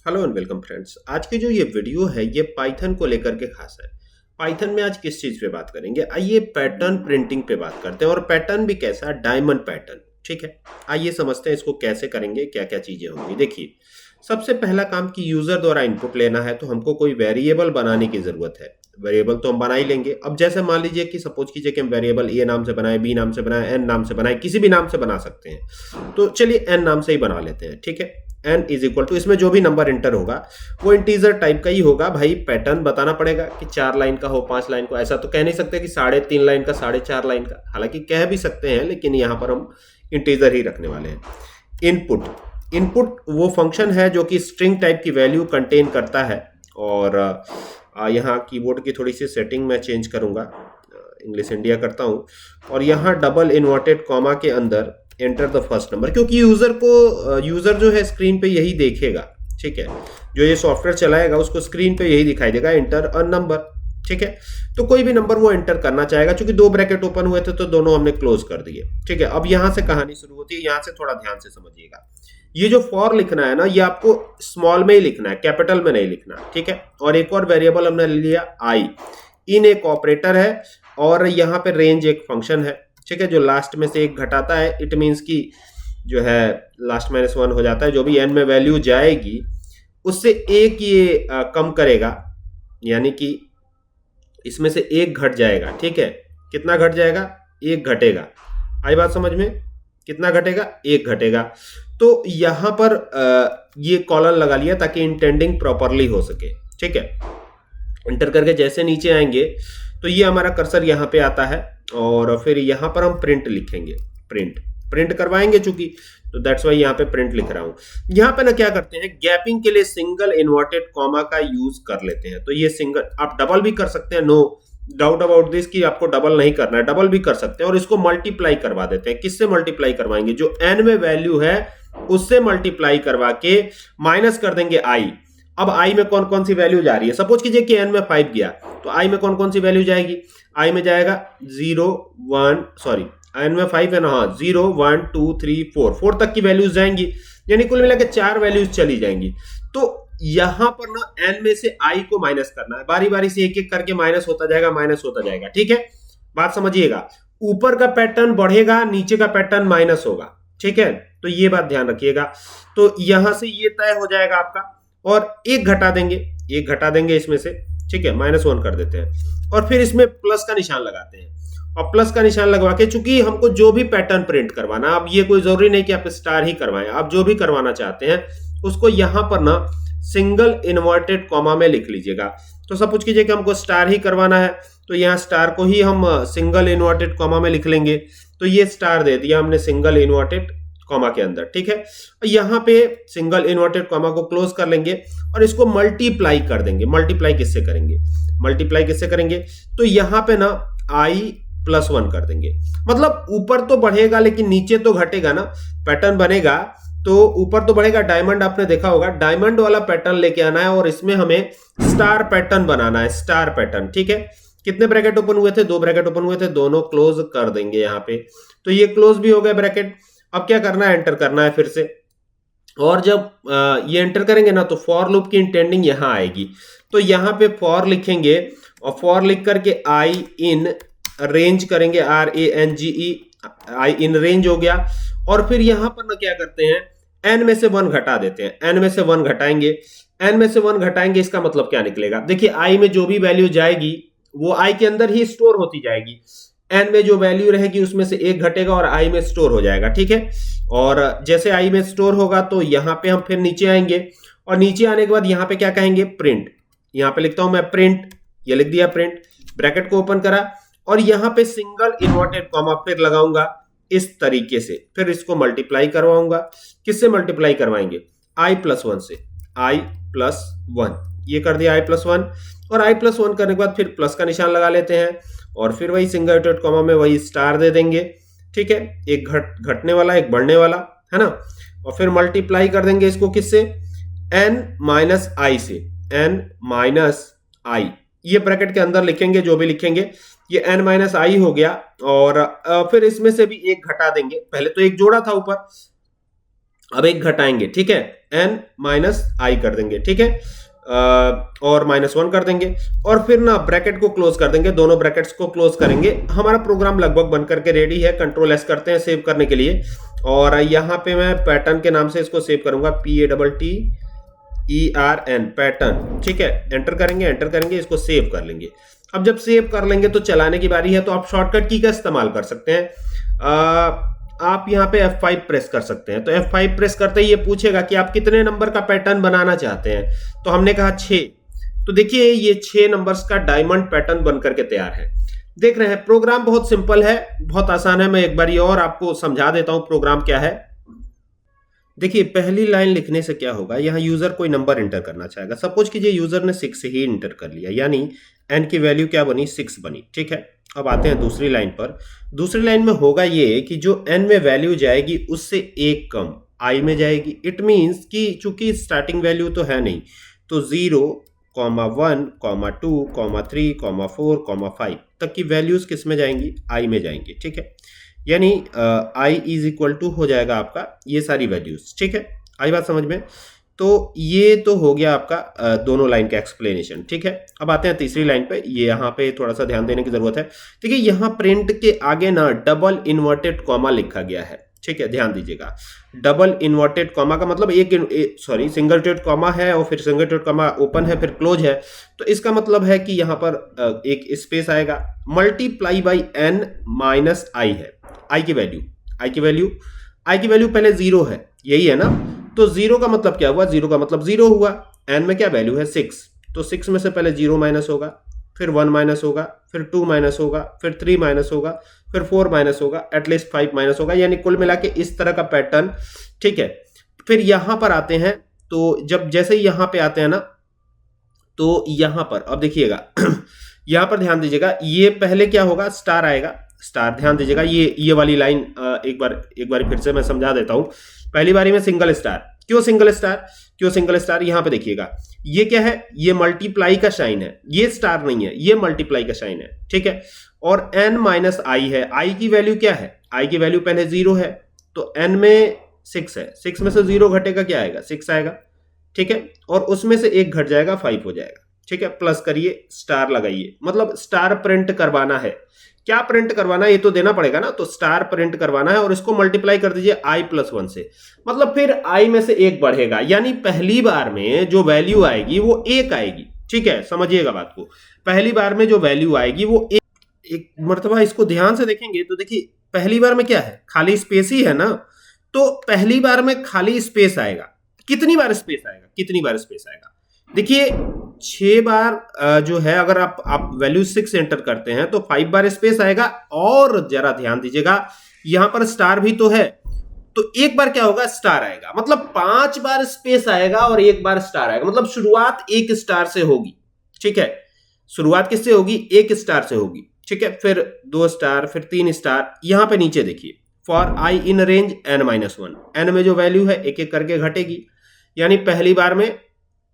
Hello and welcome friends. आज की जो ये वीडियो है ये पाइथन को लेकर के खास है। पाइथन में आज किस चीज पे बात करेंगे? आइए पैटर्न प्रिंटिंग पे बात करते हैं, और पैटर्न भी कैसा? Diamond pattern. ठीक है, आइए समझते हैं इसको कैसे करेंगे, क्या क्या चीजें होंगी। देखिए, सबसे पहला काम कि यूजर द्वारा इनपुट लेना है, तो हमको कोई वेरिएबल बनाने की जरूरत है। वेरिएबल तो हम बना ही लेंगे। अब जैसे मान लीजिए कि सपोज कीजिए कि हम वेरिएबल ए नाम से बनाए, बी नाम से बनाए, एन नाम से बनाए, किसी भी नाम से बना सकते हैं। तो चलिए एन नाम से ही बना लेते हैं। ठीक है, एन इज इक्वल टू, इसमें जो भी नंबर इंटर होगा वो इंटीजर टाइप का ही होगा। भाई पैटर्न बताना पड़ेगा कि 4 लाइन का हो, 5 लाइन को। ऐसा तो कह नहीं सकते कि 3.5 लाइन का, 4.5 लाइन का। हालांकि कह भी सकते हैं, लेकिन यहां पर हम इंटीजर ही रखने वाले हैं। इनपुट, इनपुट वो फंक्शन है जो कि स्ट्रिंग टाइप की वैल्यू कंटेन करता है। और यहाँ कीबोर्ड की थोड़ी सी सेटिंग मैं चेंज करूंगा, इंग्लिश इंडिया करता हूं। और यहाँ डबल इन्वर्टेड कॉमा के अंदर एंटर द फर्स्ट नंबर, क्योंकि यूजर जो है स्क्रीन पे यही देखेगा। ठीक है, जो ये सॉफ्टवेयर चलाएगा उसको स्क्रीन पे यही दिखाई देगा, एंटर अ नंबर। ठीक है, तो कोई भी नंबर वो एंटर करना चाहेगा। चूंकि 2 ब्रैकेट ओपन हुए थे तो दोनों हमने क्लोज कर दिए। ठीक है, अब यहां से कहानी शुरू होती है, यहां से थोड़ा ध्यान से समझिएगा। ये जो फॉर लिखना है ना, ये आपको स्मॉल में ही लिखना है, कैपिटल में नहीं लिखना। ठीक है, और एक और वेरिएबल हमने लिया आई। इन एक ऑपरेटर है, और यहाँ पे रेंज एक फंक्शन है। ठीक है, जो लास्ट में से एक घटाता है। इट मीन्स की जो है लास्ट -1 हो जाता है। जो भी एन में वैल्यू जाएगी उससे एक ये कम करेगा, यानी कि इसमें से एक घट जाएगा। ठीक है, कितना घट जाएगा? एक घटेगा। आई बात समझ में? कितना घटेगा? एक घटेगा। तो यहां पर ये कॉलन लगा लिया ताकि इंटेंडिंग प्रॉपरली हो सके। ठीक है, एंटर करके जैसे नीचे आएंगे तो ये हमारा कर्सर यहाँ पे आता है, और फिर यहाँ पर हम प्रिंट लिखेंगे। प्रिंट करवाएंगे चूंकि, तो दैट्स वाई यहाँ पे प्रिंट लिख रहा हूं। यहाँ पे ना क्या करते हैं, गैपिंग के लिए सिंगल इन्वर्टेड कॉमा का यूज कर लेते हैं। तो ये सिंगल, आप डबल भी कर सकते हैं, नो डाउट अबाउट दिस कि आपको डबल नहीं करना है, डबल भी कर सकते हैं। और इसको मल्टीप्लाई करवा देते हैं। किससे मल्टीप्लाई करवाएंगे? जो एन में वैल्यू है उससे मल्टीप्लाई करवा के माइनस कर देंगे आई। अब आई में कौन कौन सी वैल्यू जा रही है? सपोज कीजिए कि एन में 5 गया, तो आई में कौन कौन सी वैल्यू जाएगी? आई में जाएगा 0 1, सॉरी एन में 5 है ना, हाँ, 0 1 2 3 4 तक की वैल्यूज जाएंगी, यानी कुल मिलाकर 4 वैल्यूज चली जाएंगी। तो यहां पर ना एन में से आई को माइनस करना है, बारी बारी से एक एक करके माइनस होता जाएगा, माइनस होता जाएगा। ठीक है, बात समझिएगा। ऊपर का पैटर्न बढ़ेगा, नीचे का पैटर्न माइनस होगा। ठीक है, तो ये बात ध्यान रखिएगा। तो यहां से ये तय हो जाएगा आपका, और एक घटा देंगे इसमें से। ठीक है, -1 कर देते हैं, और फिर इसमें प्लस का निशान लगाते हैं। और प्लस का निशान लगवा के, चूंकि हमको जो भी पैटर्न प्रिंट करवाना, अब ये कोई जरूरी नहीं कि आप स्टार ही करवाएं, आप जो भी करवाना चाहते हैं उसको यहां पर ना सिंगल इन्वर्टेड कॉमा में लिख लीजिएगा। तो सपोज कीजिए कि हमको स्टार ही करवाना है, तो यहाँ स्टार को ही हम सिंगल इन्वर्टेड कॉमा में लिख लेंगे। तो ये स्टार दे दिया हमने सिंगल इन्वर्टेड कॉमा के अंदर। ठीक है, यहाँ पे सिंगल इन्वर्टेड कॉमा को क्लोज कर लेंगे, और इसको मल्टीप्लाई कर देंगे। मल्टीप्लाई किससे करेंगे? तो यहाँ पे ना i+1 कर देंगे। मतलब ऊपर तो बढ़ेगा लेकिन नीचे तो घटेगा ना। पैटर्न बनेगा तो ऊपर तो बढ़ेगा। डायमंड आपने देखा होगा, डायमंड वाला पैटर्न लेके आना है, और इसमें हमें स्टार पैटर्न बनाना है, स्टार पैटर्न। ठीक है, कितने ब्रैकेट ओपन हुए थे? 2 ब्रैकेट ओपन हुए थे, दोनों क्लोज कर देंगे यहाँ पे। तो ये क्लोज भी हो गए ब्रैकेट। अब क्या करना है? एंटर करना है फिर से। और जब ये एंटर करेंगे ना, तो फॉर लूप की इंटेंडिंग यहां आएगी। तो यहां पे फॉर लिखेंगे, और फॉर लिख करके आई इन रेंज करेंगे, RANGE, आई इन रेंज हो गया। और फिर यहां पर ना क्या करते हैं, एन में से 1 घटा देते हैं। एन में से 1 घटाएंगे, इसका मतलब क्या निकलेगा? देखिए, आई में जो भी वैल्यू जाएगी वो आई के अंदर ही स्टोर होती जाएगी। एन में जो वैल्यू रहेगी उसमें से एक घटेगा और आई में स्टोर हो जाएगा। ठीक है, और जैसे आई में स्टोर होगा तो यहां पे हम फिर नीचे आएंगे, और नीचे आने के बाद यहां पे क्या कहेंगे? प्रिंट। यहां पे लिखता हूं मैं प्रिंट, ये लिख दिया प्रिंट, ब्रैकेट को ओपन करा, और यहां पे सिंगल इन्वर्टेड कॉमा फिर लगाऊंगा इस तरीके से। फिर इसको मल्टीप्लाई करवाऊंगा। किससे मल्टीप्लाई करवाएंगे? i+1 से। i+1 ये कर दिया, i+1। और i+1 करने के बाद फिर प्लस का निशान लगा लेते हैं, और फिर वही सिंगल इन्वर्टेड कॉमा में वही स्टार दे देंगे। ठीक है, एक घटने वाला, एक बढ़ने वाला, है ना। और फिर मल्टीप्लाई कर देंगे इसको किससे? n-i से। n-i ये ब्रैकेट के अंदर लिखेंगे, जो भी लिखेंगे। ये n-i हो गया, और फिर इसमें से भी एक घटा देंगे। पहले तो एक जोड़ा था ऊपर, अब एक घटाएंगे, ठीक है, n माइनस आई कर देंगे, ठीक है, और -1 कर देंगे और फिर ना ब्रैकेट को क्लोज कर देंगे, दोनों ब्रैकेट्स को क्लोज करेंगे। हमारा प्रोग्राम लगभग बन करके रेडी है। कंट्रोल एस करते हैं सेव करने के लिए और यहाँ पे मैं पैटर्न के नाम से इसको सेव करूंगा, PATTERN पैटर्न, ठीक है। एंटर करेंगे, एंटर करेंगे, इसको सेव कर लेंगे। अब जब सेव कर लेंगे तो चलाने की बारी है, तो आप शॉर्टकट की का इस्तेमाल कर सकते हैं। आप यहाँ पे F5 प्रेस कर सकते हैं। तो F5 प्रेस करते ही ये पूछेगा कि आप कितने नंबर का पैटर्न बनाना चाहते हैं। तो हमने कहा 6। तो देखिए ये 6 नंबर्स का डायमंड पैटर्न बन करके तैयार है। देख रहे हैं प्रोग्राम बहुत सिंपल है, बहुत आसान है। मैं एक बारी और आपको समझा देता हूं प्रोग्राम क्या है। देखिए पहली लाइन लिखने से क्या होगा, यहाँ यूजर कोई नंबर इंटर करना चाहेगा। सपोज कीजिए यूजर ने 6 ही इंटर कर लिया, यानी n की वैल्यू क्या बनी, 6 बनी, ठीक है। अब आते हैं दूसरी लाइन पर। दूसरी लाइन में होगा ये कि जो n में वैल्यू जाएगी उससे एक कम i में जाएगी। इट मीन्स कि चूंकि स्टार्टिंग वैल्यू तो है नहीं, तो 0, 1, 2, 3, 4, 5 तक की वैल्यूज किस में जाएंगी, i में जाएंगी, ठीक है। यानी i इज इक्वल टू हो जाएगा आपका ये सारी वैल्यूज, ठीक है। आई बात समझ में। तो ये तो हो गया आपका दोनों लाइन का एक्सप्लेनेशन, ठीक है। अब आते हैं तीसरी लाइन पे। ये यहाँ पे थोड़ा सा ध्यान देने की जरूरत है। देखिए यहाँ प्रिंट के आगे ना डबल इन्वर्टेड कॉमा लिखा गया है, ठीक है, ध्यान दीजिएगा। डबल इन्वर्टेड कॉमा का मतलब सिंगल डॉट कॉमा है और फिर सिंगल डॉट कॉमा ओपन है फिर क्लोज है। तो इसका मतलब है कि यहाँ पर एक स्पेस आएगा, मल्टीप्लाई बाई n माइनस आई है। आई की वैल्यू पहले 0 है, यही है ना। तो 0 का मतलब क्या हुआ, 0 का मतलब 0 हुआ। n में क्या वैल्यू है, 6। तो 6 में से पहले 0 माइनस होगा, फिर 1 माइनस होगा, फिर 2 माइनस होगा, फिर 3 माइनस होगा, फिर 4 माइनस होगा, एटलीस्ट 5 माइनस होगा। यानी कुल मिला के इस तरह का पैटर्न, ठीक है। फिर यहां पर आते हैं, तो जब जैसे ही यहां पे आते हैं ना, तो यहां पर अब देखिएगा यहां पर ध्यान दीजिएगा, ये पहले क्या होगा, स्टार आएगा। स्टार, ध्यान दीजिएगा, ये वाली लाइन एक बार फिर से मैं समझा देता हूं। पहली बारी में सिंगल स्टार। क्यों सिंगल स्टार, यहां पे देखिएगा, ये क्या है, ये मल्टीप्लाई का साइन है, ये स्टार नहीं है, ये मल्टीप्लाई का साइन है, ठीक है। और n माइनस आई है। आई की वैल्यू क्या है, आई की वैल्यू पहले 0 है, तो n में 6 है, 6 में से 0 घटेगा क्या आएगा, 6 आएगा, ठीक है। और उसमें से 1 घट जाएगा, 5 हो जाएगा, ठीक है। प्लस करिए, स्टार लगाइए, मतलब स्टार प्रिंट करवाना है। क्या प्रिंट करवाना है ये तो देना पड़ेगा ना, तो स्टार प्रिंट करवाना है और इसको मल्टीप्लाई कर दीजिए i+1 से, मतलब फिर i में से 1 बढ़ेगा। यानी पहली बार में जो वैल्यू आएगी वो 1 आएगी, ठीक है, समझिएगा बात को। पहली बार में जो वैल्यू आएगी वो एक मर्तबा इसको ध्यान से देखेंगे तो देखिए पहली बार में क्या है, खाली स्पेस ही है ना। तो पहली बार में खाली स्पेस आएगा। कितनी बार स्पेस आएगा, देखिए 6 बार जो है, अगर आप वैल्यू 6 एंटर करते हैं तो 5 बार स्पेस आएगा। और जरा ध्यान दीजिएगा, यहां पर स्टार भी तो है, तो एक बार क्या होगा, स्टार आएगा, मतलब 5 बार स्पेस आएगा और 1 बार स्टार आएगा। मतलब शुरुआत 1 स्टार से होगी, ठीक है। शुरुआत किससे होगी, 1 स्टार से होगी, ठीक है। फिर 2 स्टार, फिर 3 स्टार। यहां पे नीचे देखिए, for I in range n-1, n में जो वैल्यू है एक एक करके घटेगी। यानी पहली बार में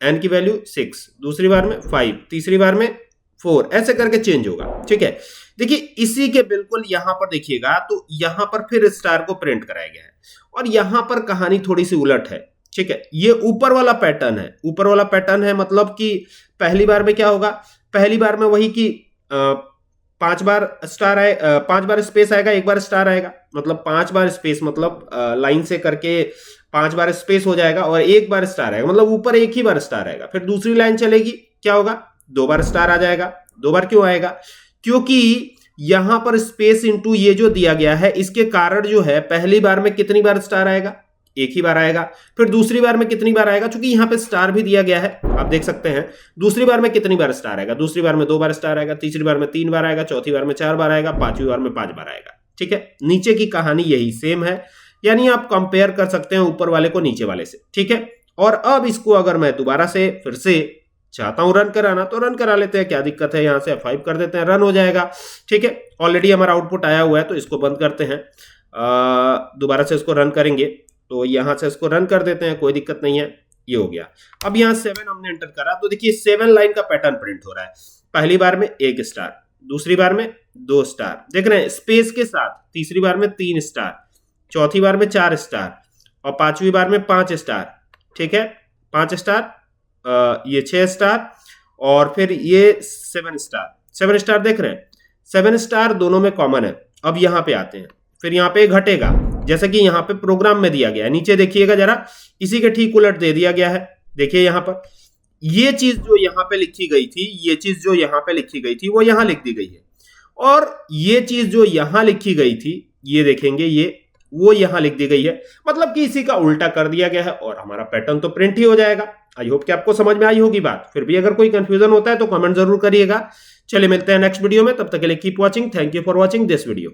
n की वैल्यू 6, दूसरी बार में 5, तीसरी बार में 4, ऐसे करके चेंज होगा, ठीक है। देखिए इसी के बिल्कुल यहां पर देखिएगा, तो यहां पर फिर स्टार को प्रिंट कराया गया है और यहां पर कहानी थोड़ी सी उलट है, ठीक है। ये ऊपर वाला पैटर्न है, मतलब कि पहली बार में क्या होगा, पहली बार में वही कि 5 बार स्टार आए, 5 बार स्पेस आएगा, 1 बार स्टार आएगा। मतलब 5 बार स्पेस, मतलब लाइन से करके 5 बार स्पेस हो जाएगा और 1 बार स्टार आएगा, मतलब ऊपर 1 ही बार स्टार आएगा। फिर दूसरी लाइन चलेगी, क्या होगा, 2 बार स्टार आ जाएगा। 2 बार क्यों आएगा, क्योंकि यहां पर स्पेस इंटू ये जो दिया गया है, इसके कारण जो है पहली बार में कितनी बार स्टार आएगा, 1 ही बार आएगा। फिर दूसरी बार में कितनी बार आएगा, क्योंकि यहां पे स्टार भी दिया गया है, आप देख सकते हैं। दूसरी बार में कितनी बार स्टार आएगा, दूसरी बार में 2 बार स्टार आएगा, तीसरी बार में 3 बार आएगा, चौथी बार में 4 बार आएगा, पांचवी बार में 5 बार आएगा, ठीक है। नीचे की कहानी यही सेम है, यानी आप कंपेयर कर सकते हैं ऊपर वाले को नीचे वाले से, ठीक है। और अब इसको अगर मैं दोबारा से फिर से चाहता हूं रन कराना, तो रन करा लेते हैं, क्या दिक्कत है। यहां से F5 कर देते हैं, रन हो जाएगा, ठीक है। ऑलरेडी हमारा आउटपुट आया हुआ है, तो इसको बंद करते हैं, दोबारा से इसको रन करेंगे। तो यहां से इसको रन कर देते हैं, कोई दिक्कत नहीं है, ये हो गया। अब यहां 7 हमने एंटर करा, तो देखिए 7 लाइन का पैटर्न प्रिंट हो रहा है। पहली बार में 1 स्टार, दूसरी बार में 2 स्टार, देख रहे हैं स्पेस के साथ, तीसरी बार में 3 स्टार, चौथी बार में 4 स्टार, और 5वीं बार में 5 स्टार, ठीक है, 5 स्टार, ये 6 स्टार, और फिर ये 7 स्टार। 7 स्टार देख रहे हैं, 7 स्टार दोनों में कॉमन है। अब यहां पे आते हैं, फिर यहां पे घटेगा जैसा कि यहां पे प्रोग्राम में दिया गया है। नीचे देखिएगा जरा, इसी के ठीक उलट दे दिया गया है। देखिए यहां पर ये चीज जो यहां पे लिखी गई थी, ये चीज जो यहां पे लिखी गई थी वो यहां लिख दी गई है, और ये चीज जो यहां लिखी गई थी, ये देखेंगे ये वो यहां लिख दी गई है। मतलब कि इसी का उल्टा कर दिया गया है और हमारा पैटर्न तो प्रिंट ही हो जाएगा। आई होप कि आपको समझ में आई होगी बात। फिर भी अगर कोई कंफ्यूजन होता है तो कमेंट जरूर करिएगा। चलिए मिलते हैं नेक्स्ट वीडियो में, तब तक के लिए keep watching. Thank you for watching this video.